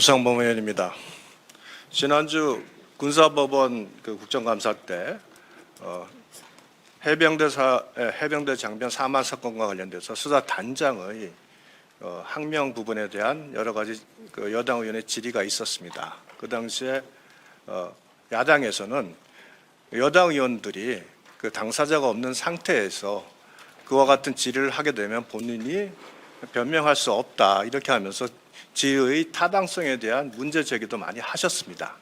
유상범 의원입니다. 지난주 군사법원 국정감사 때 해병대 장병 사망 사건과 관련돼서 수사단장의 항명 부분에 대한 여러 가지 여당 의원의 질의가 있었습니다. 그 당시에 야당에서는 여당 의원들이 당사자가 없는 상태에서 그와 같은 질의를 하게 되면 본인이 변명할 수 없다 이렇게 하면서 질의의 타당성에 대한 문제 제기도 많이 하셨습니다.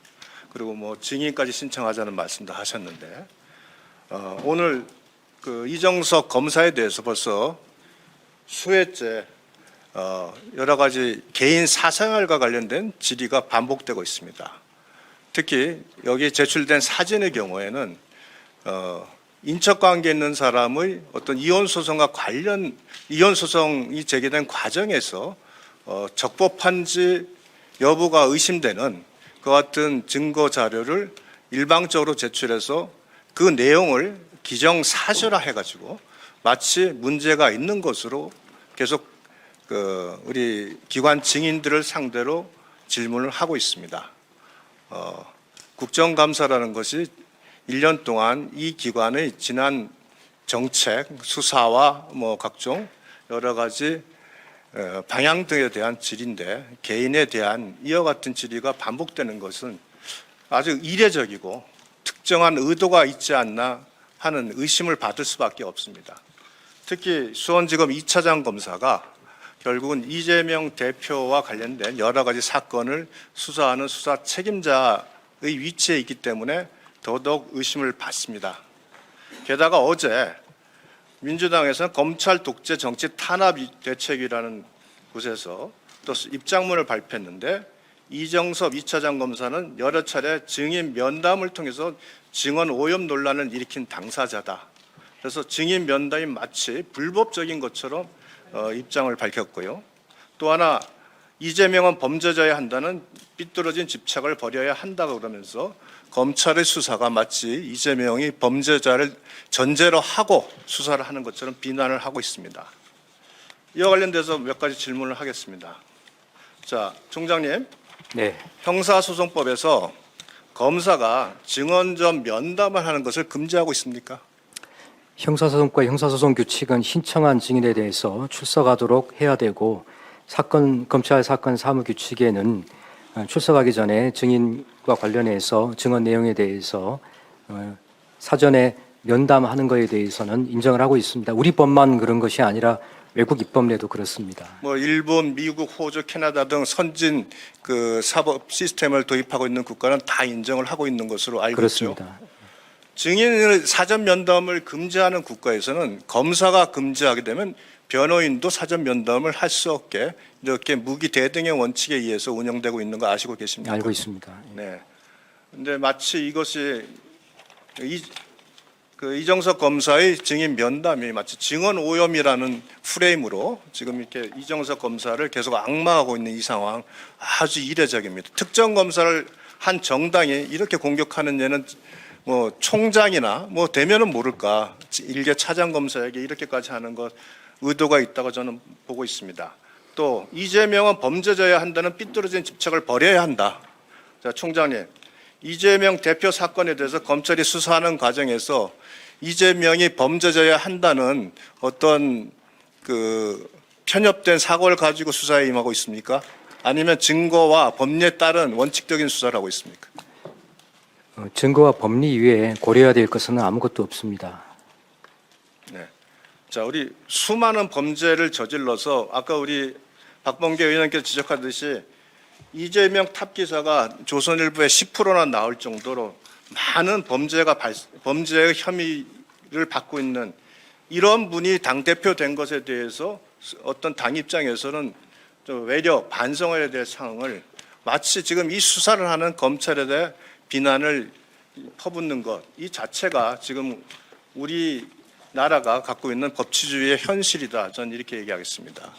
그리고 증인까지 신청하자는 말씀도 하셨는데 오늘 이정석 검사에 대해서 벌써 수회째 여러 가지 개인 사생활과 관련된 질의가 반복되고 있습니다. 특히 여기 제출된 사진의 경우에는 인척 관계에 있는 사람의 어떤 이혼 소송과 관련 이혼 소송이 제기된 과정에서 적법한지 여부가 의심되는 그 같은 증거 자료를 일방적으로 제출해서 그 내용을 기정사실화 해가지고 마치 문제가 있는 것으로 계속 우리 기관 증인들을 상대로 질문을 하고 있습니다. 국정감사라는 것이 1년 동안 이 기관의 지난 정책, 수사와 각종 여러 가지 방향 등에 대한 질의인데 개인에 대한 이와 같은 질의가 반복되는 것은 아주 이례적이고 특정한 의도가 있지 않나 하는 의심을 받을 수밖에 없습니다. 특히 수원지검 2차장 검사가 결국은 이재명 대표와 관련된 여러 가지 사건을 수사하는 수사 책임자의 위치에 있기 때문에 더더욱 의심을 받습니다. 게다가 어제 민주당에서는 검찰 독재 정치 탄압 대책이라는 곳에서 또 입장문을 발표했는데 이정섭 2차장 검사는 여러 차례 증인 면담을 통해서 증언 오염 논란을 일으킨 당사자다. 그래서 증인 면담이 마치 불법적인 것처럼 입장을 밝혔고요. 또 하나 이재명은 범죄자여야 한다는 삐뚤어진 집착을 버려야 한다고 그러면서 검찰의 수사가 마치 이재명이 범죄자를 전제로 하고 수사를 하는 것처럼 비난을 하고 있습니다. 이와 관련돼서 몇 가지 질문을 하겠습니다. 자, 총장님. 네. 형사소송법에서 검사가 증언 전 면담을 하는 것을 금지하고 있습니까? 형사소송과 형사소송 규칙은 신청한 증인에 대해서 출석하도록 해야 되고 검찰 사건 사무 규칙에는 출석하기 전에 증인과 관련해서 증언 내용에 대해서 사전에 면담하는 것에 대해서는 인정을 하고 있습니다. 우리 법만 그런 것이 아니라 외국 입법 내도 그렇습니다. 일본, 미국, 호주, 캐나다 등 선진 사법 시스템을 도입하고 있는 국가는 다 인정을 하고 있는 것으로 알고 그렇습니다. 있죠. 증인을 사전 면담을 금지하는 국가에서는 검사가 금지하게 되면 변호인도 사전 면담을 할 수 없게 이렇게 무기 대등의 원칙에 의해서 운영되고 있는 거 아시고 계십니까? 알고 있습니다. 네. 근데 마치 이것이 이정석 검사의 증인 면담이 마치 증언 오염이라는 프레임으로 지금 이렇게 이정석 검사를 계속 악마하고 있는 이 상황 아주 이례적입니다. 특정 검사를 한 정당이 이렇게 공격하는 예는 총장이나 되면은 모를까 일개 차장 검사에게 이렇게까지 하는 것 의도가 있다고 저는 보고 있습니다. 또 이재명은 범죄자여야 한다는 삐뚤어진 집착을 버려야 한다. 자, 총장님, 이재명 대표 사건에 대해서 검찰이 수사하는 과정에서 이재명이 범죄자여야 한다는 어떤 편협된 사고를 가지고 수사에 임하고 있습니까? 아니면 증거와 법리에 따른 원칙적인 수사를 하고 있습니까? 증거와 법리 이외에 고려해야 될 것은 아무것도 없습니다. 네. 자, 우리 수많은 범죄를 저질러서 아까 우리 박범계 의원께서 지적하듯이 이재명 탑 기사가 조선일보에 10%나 나올 정도로 많은 범죄의 혐의를 받고 있는 이런 분이 당대표 된 것에 대해서 어떤 당 입장에서는 좀 외려 반성해야 될 상황을 마치 지금 이 수사를 하는 검찰에 대해 비난을 퍼붓는 것 이 자체가 지금 우리나라가 갖고 있는 법치주의의 현실이다. 저는 이렇게 얘기하겠습니다.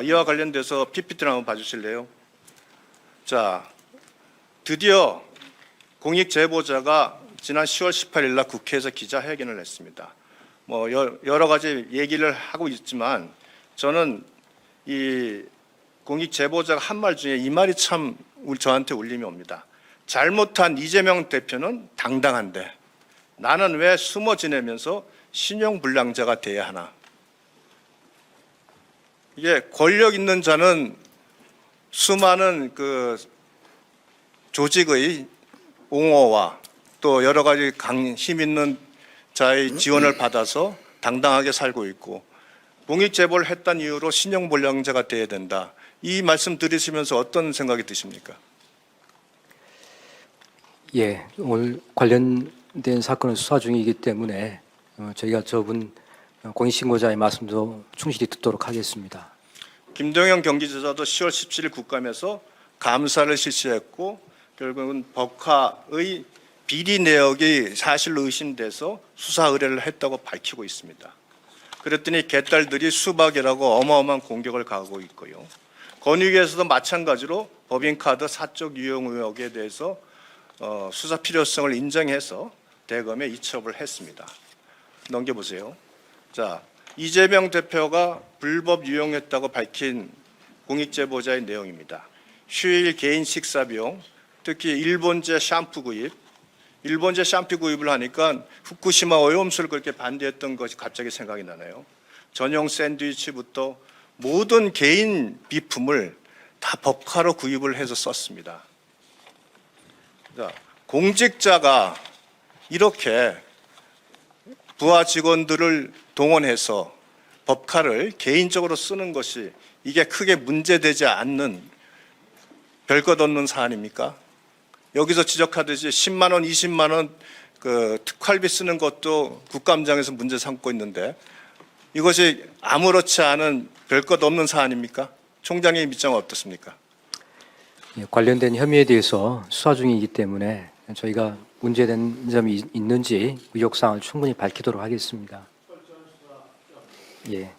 이와 관련돼서 PPT를 한번 봐주실래요? 자, 드디어 공익제보자가 지난 10월 18일 날 국회에서 기자회견을 했습니다. 여러 가지 얘기를 하고 있지만 저는 이 공익 제보자가 한 말 중에 이 말이 참 저한테 울림이 옵니다. 잘못한 이재명 대표는 당당한데 나는 왜 숨어 지내면서 신용불량자가 돼야 하나. 이게 권력 있는 자는 수많은 그 조직의 옹호와 또 여러 가지 힘 있는 자의 지원을 받아서 당당하게 살고 있고 공익 제보를 했던 이유로 신용불량자가 돼야 된다. 이 말씀 들으시면서 어떤 생각이 드십니까? 예, 오늘 관련된 사건은 수사 중이기 때문에 저희가 저분 공익신고자의 말씀도 충실히 듣도록 하겠습니다. 김동연 경기지사도 10월 17일 국감에서 감사를 실시했고 결국은 법화의 비리 내역이 사실로 의심돼서 수사 의뢰를 했다고 밝히고 있습니다. 그랬더니 개딸들이 수박이라고 어마어마한 공격을 가하고 있고요. 권익위에서도 마찬가지로 법인카드 사적 유용 의혹에 대해서 수사 필요성을 인정해서 대검에 이첩을 했습니다. 넘겨보세요. 자, 이재명 대표가 불법 유용했다고 밝힌 공익제보자의 내용입니다. 휴일 개인 식사 비용, 특히 일본제 샴푸 구입, 일본제 샴푸 구입을 하니까 후쿠시마 오염수를 그렇게 반대했던 것이 갑자기 생각이 나네요. 전용 샌드위치부터 모든 개인 비품을 다 법카로 구입을 해서 썼습니다. 자, 공직자가 이렇게 부하 직원들을 동원해서 법카를 개인적으로 쓰는 것이 이게 크게 문제되지 않는 별것 없는 사안입니까? 여기서 지적하듯이 10만 원, 20만 원 그 특활비 쓰는 것도 국감장에서 문제 삼고 있는데 이것이 아무렇지 않은 별것 없는 사안입니까? 총장의 입장은 어떻습니까? 예, 관련된 혐의에 대해서 수사 중이기 때문에 저희가 문제된 점이 있는지 의혹사항을 충분히 밝히도록 하겠습니다. 예.